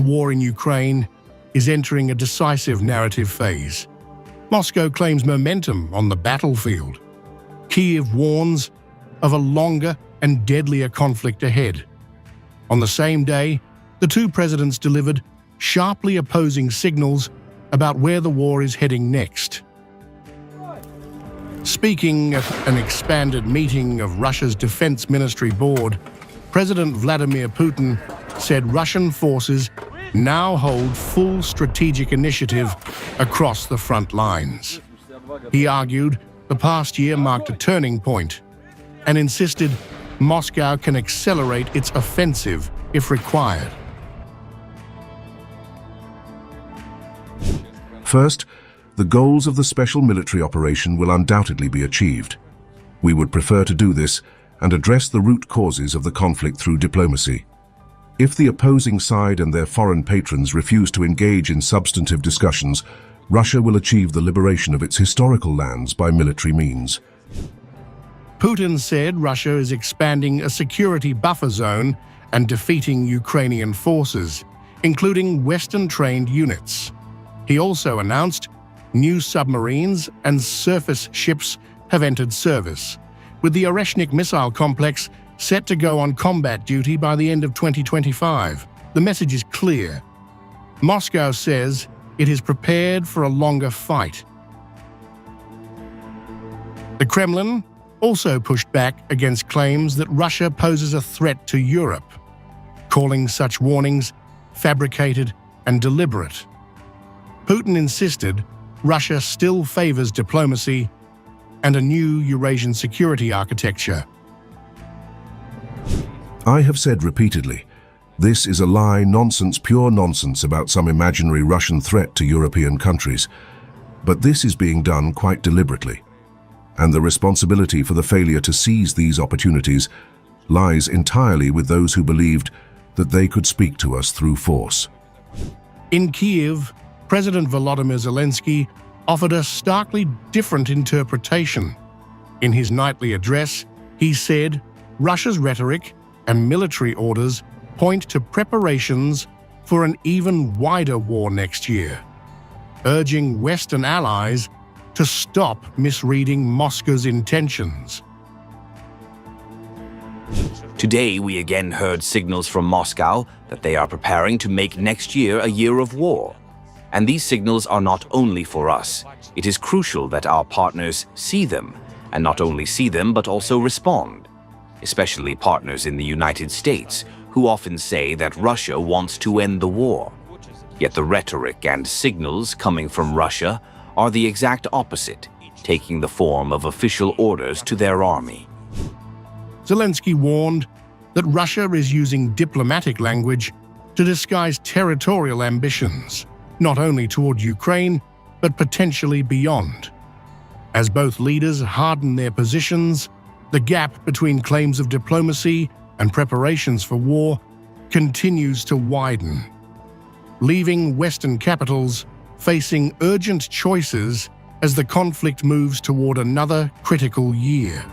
war in Ukraine is entering a decisive narrative phase. Moscow claims momentum on the battlefield. Kyiv warns of a longer and deadlier conflict ahead. On the same day, the two presidents delivered sharply opposing signals about where the war is heading next. Speaking at an expanded meeting of Russia's Defense Ministry Board, President Vladimir Putin said Russian forces now hold full strategic initiative across the front lines. He argued the past year marked a turning point and insisted Moscow can accelerate its offensive if required. First, the goals of the special military operation will undoubtedly be achieved. We would prefer to do this and address the root causes of the conflict through diplomacy. If the opposing side and their foreign patrons refuse to engage in substantive discussions, Russia will achieve the liberation of its historical lands by military means. Putin said Russia is expanding a security buffer zone and defeating Ukrainian forces, including Western-trained units. He also announced new submarines and surface ships have entered service, with the Oreshnik missile complex set to go on combat duty by the end of 2025. The message is clear. Moscow says it is prepared for a longer fight. The Kremlin also pushed back against claims that Russia poses a threat to Europe, calling such warnings fabricated and deliberate. Putin insisted Russia still favors diplomacy and a new Eurasian security architecture. I have said repeatedly, this is a lie, nonsense, pure nonsense about some imaginary Russian threat to European countries. But this is being done quite deliberately. And the responsibility for the failure to seize these opportunities lies entirely with those who believed that they could speak to us through force. In Kyiv, President Volodymyr Zelensky offered a starkly different interpretation. In his nightly address, he said Russia's rhetoric and military orders point to preparations for an even wider war next year, urging Western allies to stop misreading Moscow's intentions. Today, we again heard signals from Moscow that they are preparing to make next year a year of war. And these signals are not only for us. It is crucial that our partners see them, and not only see them but also respond. Especially partners in the United States, who often say that Russia wants to end the war. Yet the rhetoric and signals coming from Russia are the exact opposite, taking the form of official orders to their army. Zelensky warned that Russia is using diplomatic language to disguise territorial ambitions, not only toward Ukraine, but potentially beyond. As both leaders harden their positions, the gap between claims of diplomacy and preparations for war continues to widen, leaving Western capitals facing urgent choices as the conflict moves toward another critical year.